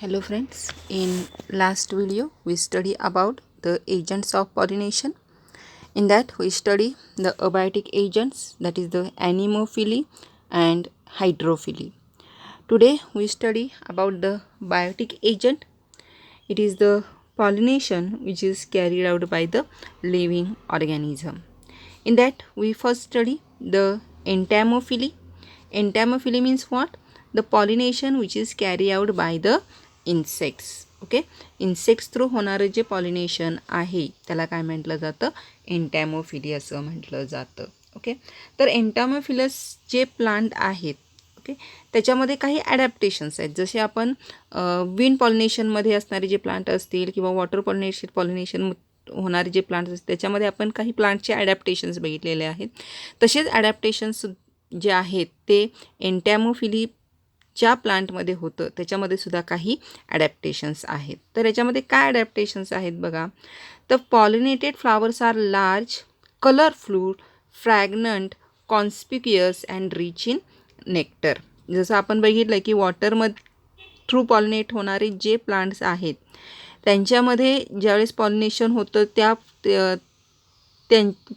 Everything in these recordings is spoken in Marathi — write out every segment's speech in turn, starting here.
Hello friends, in last video we study about the agents of pollination. In that we study the abiotic agents, that is the anemophily and hydrophily. Today we study about the biotic agent. It is the pollination which is carried out by the living organism. In that we first study the entamophily. Entamophily means what? The pollination which is carried out by the insects. Okay, insects through होणारं जे पॉलिनेशन आहे त्याला काय म्हटलं जातं? एंटॅमोफिली असं म्हटलं जातं. ओके, तर एंटॅमोफिलस जे प्लांट आहेत, ओके, त्याच्यामध्ये काही ॲडॅप्टेशन्स आहेत. जसे आपण विंड पॉलिनेशनमध्ये असणारे जे प्लांट असतील किंवा वॉटर पॉलिनेशन होणारे जे प्लांट्स असतील त्याच्यामध्ये आपण काही प्लांटचे ॲडॅप्टेशन्स बघितलेले आहेत. तसेच ॲडॅप्टेशन्स जे आहेत ते एंटॅमोफिलीच्या प्लांटमध्ये होतं, त्याच्यामध्ये सुद्धा काही ॲडॅप्टेशन्स आहेत. तर याच्यामध्ये काय ॲडॅप्टेशन्स आहेत बघा. तर pollinated flowers are large, colourful, fragrant, conspicuous and rich in nectar. जसं आपण बघितलं की वॉटरमध्ये थ्रू पॉलिनेट होणारे जे प्लांट्स आहेत त्यांच्यामध्ये ज्यावेळेस पॉलिनेशन होतं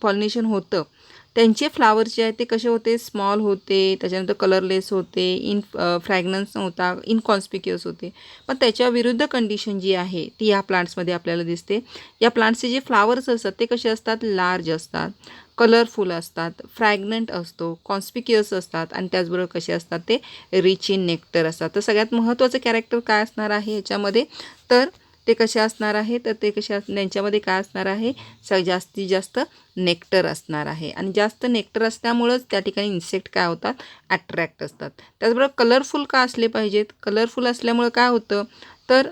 पॉलिनेशन होतं त्यांचे फ्लावर्स जे आहेत ते कसे होते? स्मॉल होते, त्याच्यानंतर कलरलेस होते, फ्रॅग्रन्स नव्हता, इनकॉन्स्पिक्युअस होते. पण त्याच्या विरुद्ध कंडिशन जी आहे ती या प्लांट्समध्ये आपल्याला दिसते. या प्लांट्सचे जे फ्लावर्स असतात ते कसे असतात? लार्ज असतात, कलरफुल असतात, फ्रॅग्नंट असतो, कॉन्स्पिक्युअस असतात आणि त्याचबरोबर कसे असतात? ते रिच इन नेक्टर असतात. तर सगळ्यात महत्त्वाचं कॅरेक्टर काय असणार आहे याच्यामध्ये? तर ते कसे असणार आहे? तर ते त्यांच्यामध्ये काय असणार आहे? जास्तीत जास्त नेक्टर असणार आहे आणि जास्त नेक्टर असल्यामुळंच त्या ठिकाणी इन्सेक्ट काय होतात? अट्रॅक्ट असतात. त्याचबरोबर कलरफुल का असले पाहिजेत? कलरफुल असल्यामुळं काय होतं? तर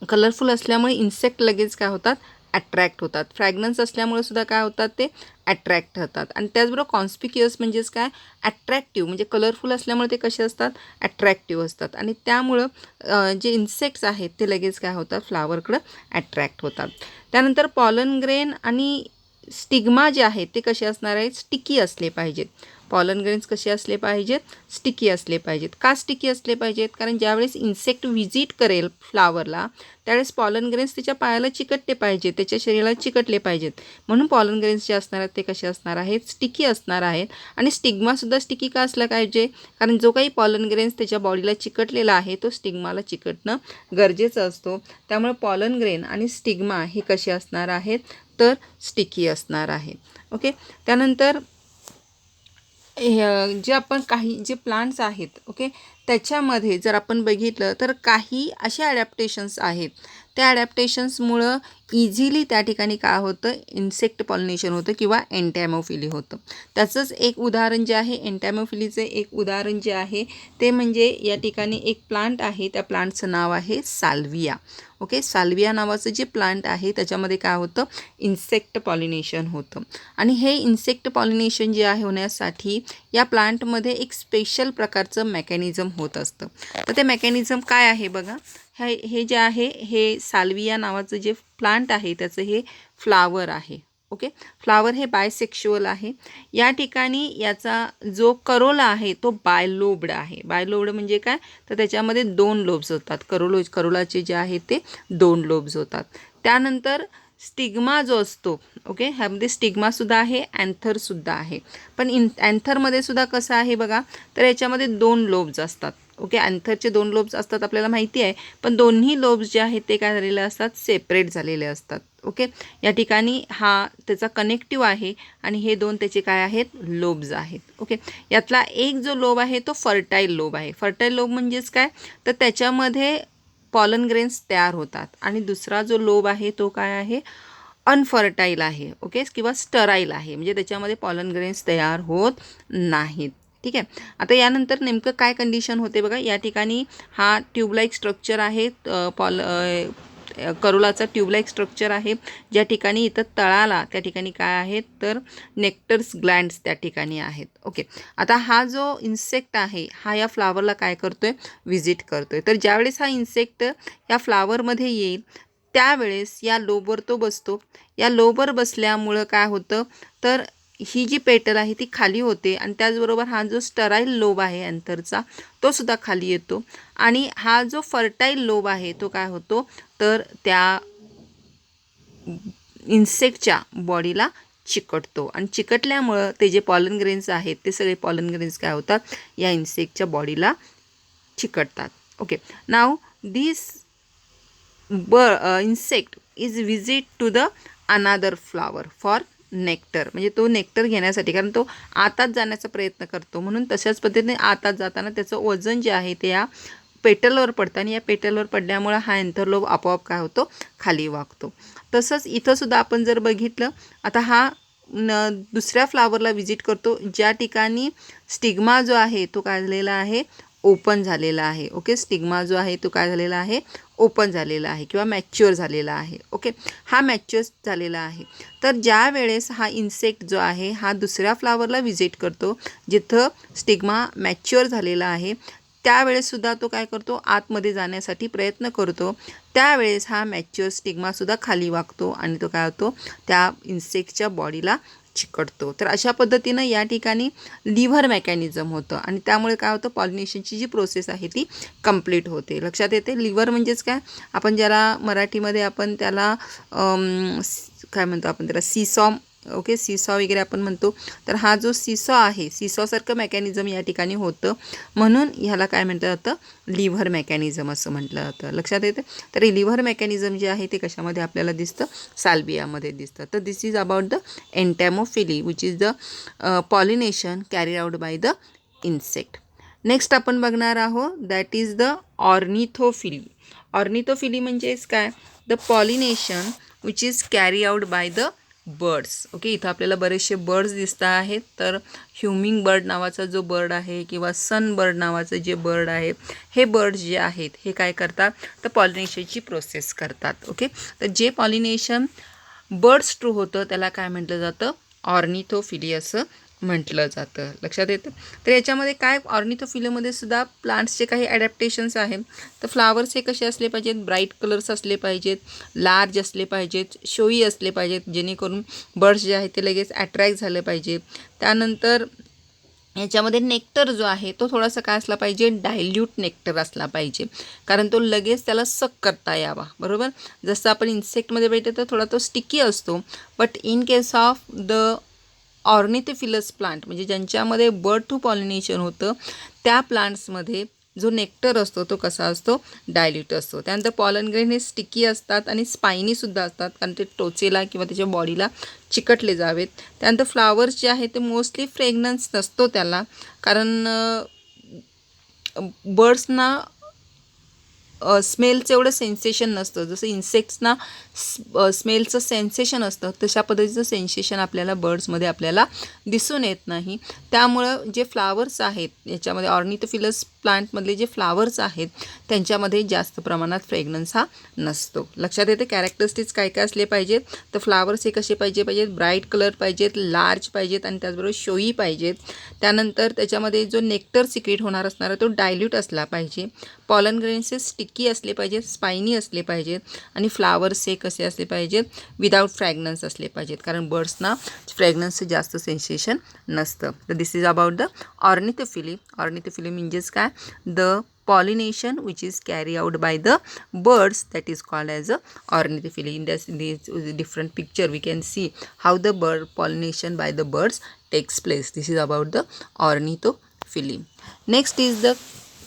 कलरफुल असल्यामुळे इन्सेक्ट लगेच काय होतात? अट्रॅक्ट होतात. फ्रॅग्रन्स असल्यामुळे सुद्धा काय होतात? ते अट्रॅक्ट होतात. आणि त्याचबरोबर कॉन्स्पिक्युअस म्हणजेच काय? अट्रॅक्टिव्ह. म्हणजे कलरफुल असल्यामुळे ते कसे असतात? अट्रॅक्टिव्ह असतात आणि त्यामुळं जे इन्सेक्ट्स आहेत ते लगेच काय होतात? फ्लावरकडं अट्रॅक्ट होतात. त्यानंतर पॉलन ग्रेन आणि स्टिग्मा जे आहेत ते कसे असणार आहेत? स्टिकी असले पाहिजेत. पॉलन ग्रेन्स कसे असले पाहिजेत? स्टिकी असले पाहिजेत. का स्टिकी असले पाहिजेत? कारण ज्यावेळेस इन्सेक्ट व्हिजिट करेल फ्लावरला त्यावेळेस पॉलन ग्रेन्स त्याच्या पायाला चिकटले पाहिजेत, त्याच्या शरीराला चिकटले पाहिजेत. म्हणून पॉलन ग्रेन्स जे असणार आहेत ते कसे असणार आहेत? स्टिकी असणार आहेत. आणि स्टिग्मासुद्धा स्टिकी का असला पाहिजे? कारण जो काही पॉलन ग्रेन्स त्याच्या बॉडीला चिकटलेला आहे तो स्टिग्माला चिकटणं गरजेचं असतो. त्यामुळे पॉलन ग्रेन आणि स्टिग्मा हे कसे असणार आहेत? तर स्टिकी असणार आहे. ओके, त्यानंतर जे आपण काही जे प्लांट्स आहेत, ओके, त्याच्यामध्ये जर आपण बघितलं तर काही असे ॲडॅप्टेशन्स आहेत त्या ॲडॅप्टेशन्समुळं इझिली त्या ठिकाणी काय होतं? इन्सेक्ट पॉलिनेशन होतं किंवा एंटॅमोफिली होतं. त्याचंच एक उदाहरण जे आहे, एंटॅमोफिलीचं एक उदाहरण जे आहे ते म्हणजे या ठिकाणी एक प्लांट आहे, त्या प्लांटचं नाव आहे साल्विया. ओके, साल्विया नावाचं जे प्लांट आहे त्याच्यामध्ये काय होतं? इन्सेक्ट पॉलिनेशन होतं. आणि हे इन्सेक्ट पॉलिनेशन जे आहे होण्यासाठी या प्लांटमध्ये एक स्पेशल प्रकारचं मेकॅनिझम होत असतं. तर ते मेकॅनिझम काय आहे बघा. हे जे आहे हे साल्विया नावाचं जे प्लांट आहे त्याचं हे फ्लावर आहे. ओके, फ्लावर हे बायसेक्शुअल आहे. या ठिकाणी याचा जो करोला आहे तो बायलोब्ड आहे. बायलोब्ड म्हणजे काय? तर त्याच्यामध्ये 2 लोब्स होतात. करोलाचे जे आहे ते 2 लोब्स होतात. त्यानंतर स्टिग्मा जो असतो, ओके, ह्यामध्ये स्टिग्मासुद्धा आहे, अँथरसुद्धा आहे. पण अँथरमध्ये सुद्धा कसं आहे बघा, तर याच्यामध्ये 2 लोब्स असतात. ओके, अँथरचे 2 लोब्स असतात आपल्याला माहिती आहे, पण दोन्ही लोब्स जे आहेत ते काय झालेले असतात? सेपरेट झालेले असतात. ओके, या ठिकाणी हा त्याचा कनेक्टिव्ह आहे आणि हे 2 त्याचे काय आहेत? लोब्स आहेत. ओके, यातला एक जो लोब आहे तो फर्टाईल लोब आहे. फर्टाईल लोब म्हणजेच काय? तर त्याच्यामध्ये पॉलन ग्रेन्स तयार होतात आणि दुसरा जो लोब आहे तो काय आहे? अनफर्टाईल आहे. ओके, किंवा स्टराईल आहे, म्हणजे त्याच्यामध्ये पॉलन ग्रेन्स तयार होत नाहीत. ठीक आहे, आता यानंतर नेमकं काय कंडिशन होते बघा. या ठिकाणी हा ट्यूबलाईक स्ट्रक्चर आहे, करोलाचा ट्यूबलाईक स्ट्रक्चर आहे, ज्या ठिकाणी इथं तळाला त्या ठिकाणी काय आहेत? तर नेक्टर्स ग्लँड्स त्या ठिकाणी आहेत. ओके, आता हा जो इन्सेक्ट आहे हा या फ्लावरला काय करतोय? व्हिजिट करतोय. तर ज्यावेळेस हा इन्सेक्ट या फ्लावरमध्ये येईल त्यावेळेस या लोबवर तो बसतो. या लोबवर बसल्यामुळं काय होतं? तर ही जी पेटल आहे ती खाली होते आणि त्याचबरोबर हा जो स्टराईल लोब आहे अँथरचा तो सुद्धा खाली येतो आणि हा जो फर्टाईल लोब आहे तो काय होतो तर त्या इन्सेक्टच्या बॉडीला चिकटतो आणि चिकटल्यामुळं ते जे पॉलन ग्रेन्स आहेत ते सगळे पॉलन ग्रेन्स काय होतात या इन्सेक्टच्या बॉडीला चिकटतात. Okay, now this insect is visit to the another flower for nectar, म्हणजे तो नेक्टर घेण्यासाठी, कारण तो आतात जाण्याचा प्रयत्न करतो म्हणून तशाच पद्धतीने आतात जाताना त्याचं वजन जे आहे ते या पेटलवर पडतं आणि या पेटलवर पडल्यामुळं हा एंथरलोब आपोआप काय होतो खाली वाकतो. तसंच इथंसुद्धा आपण जर बघितलं, आता हा दुसऱ्या फ्लावरला विजिट करतो ज्या ठिकाणी स्टिग्मा जो आहे तो काय झालेला आहे ओपन झालेला आहे. ओके, स्टिग्मा जो आहे तो काय झालेला आहे ओपन झालेला आहे किंवा मॅच्युअर झालेला आहे. ओके, हा मॅच्युअर झालेला आहे. तर ज्या वेळेस हा इन्सेक्ट जो आहे हा दुसऱ्या फ्लावरला विजिट करतो जिथं स्टिग्मा मॅच्युअर झालेला आहे, त्यावेळेससुद्धा तो काय करतो आतमध्ये जाण्यासाठी प्रयत्न करतो. त्यावेळेस हा मॅच्युअर स्टिग्मासुद्धा खाली वाकतो आणि तो काय होतो त्या इन्सेक्टच्या बॉडीला चिकटतो. तर अशा पद्धतीनं या ठिकाणी लिव्हर मेकॅनिझम होतं आणि त्यामुळे काय होतं पॉलिनेशनची जी प्रोसेस आहे ती कंप्लीट होते. लक्षात येते. लिव्हर म्हणजेच काय, आपण ज्याला मराठीमध्ये आपण त्याला काय म्हणतो आपण त्याला सीसॉ, ओके, सीसॉ वगैरे आपण म्हणतो. तर हा जो सीसॉ आहे सीसॉसारखं मेकॅनिझम या ठिकाणी होतं म्हणून ह्याला काय म्हटलं जातं लिव्हर मेकॅनिझम असं म्हटलं जातं. लक्षात येतं. तर हे लिव्हर मेकॅनिझम जे आहे ते कशामध्ये आपल्याला दिसतं साल्वियामध्ये दिसतं. तर this is about the entomophily which is the pollination carried out by the insect. Next आपण बघणार आहोत that is the ornithophily. Ornithophily म्हणजेच काय, the pollination which is carry out by the birds. Okay, इथं आपल्याला बरेचसे बर्ड्स दिसत आहेत. तर ह्युमिंग बर्ड नावाचा जो बर्ड आहे किंवा सन बर्ड नावाचं जे बर्ड आहे, हे बर्ड्स जे आहेत हे काय करतात तर पॉलिनेशनची प्रोसेस करतात. ओके, तर जे पॉलिनेशन बर्ड्स थ्रू होतं त्याला काय म्हटलं जातं ऑर्निथोफिली असं म्हटलं जातं. लक्षात येतं. तर याच्यामध्ये काय ऑर्निथोफिलीमध्ये सुद्धा प्लांट्सचे काही ॲडॅप्टेशन्स आहेत. तर फ्लावर्स हे कसे असले पाहिजेत, ब्राईट कलर्स असले पाहिजेत, लार्ज असले पाहिजेत, शोई असले पाहिजेत, जेणेकरून बर्ड्स जे आहेत ते लगेच अट्रॅक्ट झाले पाहिजे. त्यानंतर याच्यामध्ये नेक्टर जो आहे तो थोडासा काय असला पाहिजे डायल्यूट नेक्टर असला पाहिजे, कारण तो लगेच त्याला सक करता यावा. बरोबर, जसं आपण इन्सेक्टमध्ये बघितलं तर थोडा तो स्टिकी असतो. But in case of the ornithophilous plant म्हणजे ज्यांच्यामध्ये बर्ड टू पॉलिनेशन होतं त्या प्लांट्समध्ये जो नेक्टर असतो तो कसा असतो डायल्यूट असतो. त्यानंतर पॉलन ग्रेन हे स्टिकी असतात आणि स्पायनीसुद्धा असतात, कारण ते टोचेला किंवा त्याच्या बॉडीला चिकटले जावेत. त्यानंतर फ्लावर्स जे आहे ते मोस्टली फ्रेग्रन्स नसतो त्याला, कारण बर्ड्सना स्मेलचं एवढं सेन्सेशन नसतं. जसं इन्सेक्ट्सना स्मेलचं सेन्सेशन असतं तशा पद्धतीचं सेन्सेशन आपल्याला बर्ड्समध्ये आपल्याला दिसून येत नाही. त्यामुळं जे फ्लावर्स आहेत याच्यामध्ये ऑर्निथोफिलस प्लांटमधले जे फ्लावर्स आहेत त्यांच्यामध्ये जास्त प्रमाणात फ्रेग्रन्स हा नसतो. लक्षात येते. कॅरेक्टरिस्टिक्स काय काय असले पाहिजेत तर फ्लावर्स हे कसे पाहिजेत ब्राईट कलर पाहिजेत, लार्ज पाहिजेत आणि त्याचबरोबर शोई पाहिजेत. त्यानंतर त्याच्यामध्ये जो नेक्टर सिक्रेट होणार असणारा तो डायल्यूट असला पाहिजे. पॉलन ग्रेन्स हे स्टिकी असले पाहिजेत, स्पायनी असले पाहिजेत आणि फ्लावर्स हे कसे असले पाहिजेत विदाऊट फ्रॅग्रन्स असले पाहिजेत, कारण बर्ड्सना फ्रॅग्रन्सचं जास्त सेन्सेशन नसतं. तर this is about the ornithophily. Ornithophily म्हणजेच काय, the pollination which is carried out by the birds, that is called as a ornithophily. In this different picture we can see how the bird pollination by the birds takes place. This is about the ornithophily. Next is the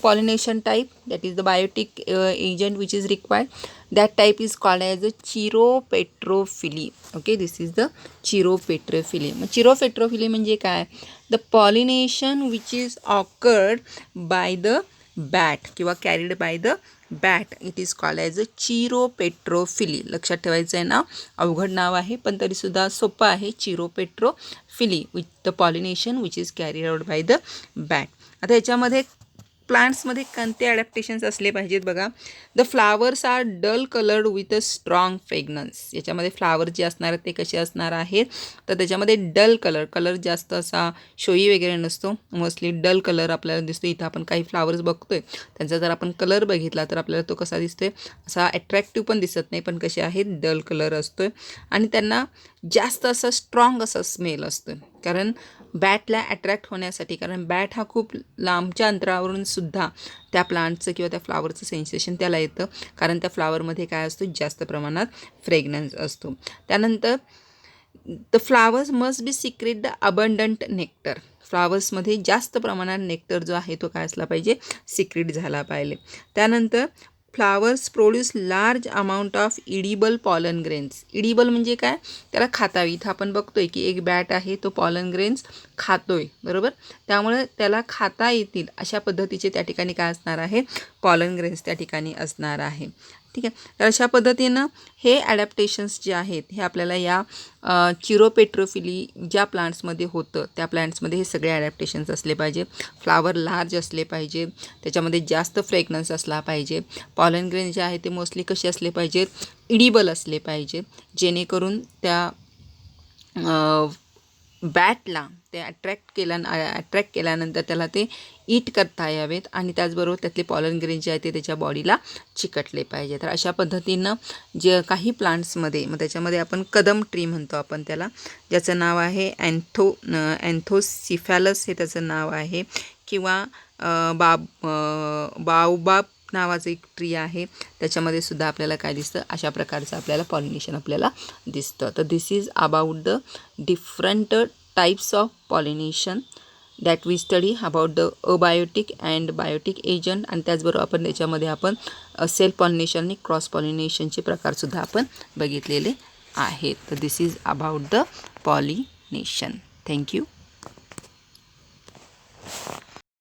pollination type, that is the biotic agent which is required. That type is called as a chiropterophily. Okay, this is the chiropterophily. Chiropterophily म्हणजे काय, the pollination which is occurred by the bat किंवा carried by the bat, it is called as a chiropterophily. लक्षात ठेवायचं आहे नाव, अवघड नाव आहे पण तरीसुद्धा सोपं आहे. Chiropterophily with the pollination which is carried out by the bat. आता याच्यामध्ये प्लांट्समध्ये कोणते ॲडॅप्टेशन्स असले पाहिजेत बघा. The flowers are dull coloured with a strong fragrance. याच्यामध्ये फ्लावर जे असणार ते कसे असणार आहेत, तर त्याच्यामध्ये डल कलर जास्त असा शोई वगैरे नसतो, मोस्टली डल कलर आपल्याला दिसतो. इथं आपण काही फ्लावर्स बघतोय, त्यांचा जर आपण कलर बघितला तर आपल्याला तो कसा दिसतोय, असा अट्रॅक्टिव्ह पण दिसत नाही, पण कसे आहेत, डल कलर असतोय. आणि त्यांना जास्त असा स्ट्रॉंग असा स्मेल असतो, कारण बॅटला अट्रॅक्ट होण्यासाठी, कारण बॅट हा खूप लांबच्या अंतरावरून सुद्धा त्या प्लांटचं किंवा त्या फ्लावरचं सेन्सेशन त्याला येतं, कारण त्या फ्लावरमध्ये काय असतं, जास्त प्रमाणात फ्रेग्रन्स असतो. त्यानंतर the flowers must be secrete the abundant nectar. फ्लावर्समध्ये जास्त प्रमाणात नेक्टर जो आहे तो काय असला पाहिजे, सिक्रेट झाला पाहिजे. त्यानंतर flowers produce large amount of edible pollen grains. Edible म्हणजे काय, त्याला खाता इथं आपण बघतोय की एक बॅट आहे, तो पॉलन ग्रेन्स खातोय, बरोबर. त्यामुळे त्याला खाता येतील अशा पद्धतीचे त्या ठिकाणी काय असणार आहे, पॉलन ग्रेन्स त्या ठिकाणी असणार आहे. ठीक आहे. तर अशा पद्धतीनं हे ॲडॅप्टेशन्स जे आहेत हे आपल्याला या चिरोपेट्रोफिली ज्या प्लांट्समध्ये होतं त्या प्लांट्समध्ये हे सगळे ॲडॅप्टेशन्स असले पाहिजे. फ्लावर लार्ज असले पाहिजे, त्याच्यामध्ये जास्त फ्रेग्रन्स असला पाहिजे. पॉलन ग्रेन जे आहे ते मोस्टली कसे असले पाहिजेत, इडिबल असले पाहिजे, जेणेकरून त्या बॅटला ते अट्रॅक्ट केल्यानंतर त्याला ते ईट करता यावेत, आणि त्याचबरोबर त्यातले पॉलन ग्रेन जे आहे ते त्याच्या बॉडीला चिकटले पाहिजे. तर अशा पद्धतीनं जे काही प्लांट्समध्ये, मग त्याच्यामध्ये आपण कदम ट्री म्हणतो आपण त्याला, ज्याचं नाव आहे अँथोसिफॅलस हे त्याचं नाव आहे, किंवा बाओबाब नावाचं एक ट्री आहे, त्याच्यामध्ये सुद्धा आपल्याला काय दिसतं, अशा प्रकारचं आपल्याला पॉलिनेशन आपल्याला दिसतं. तर this is about the different types of pollination that we study about the abiotic and biotic agent. आणि त्याचबरोबर आपण त्याच्यामध्ये आपण सेल्फ पॉलिनेशन आणि क्रॉस पॉलिनेशनचे प्रकारसुद्धा आपण बघितलेले आहेत. तर this is about the pollination. Thank you.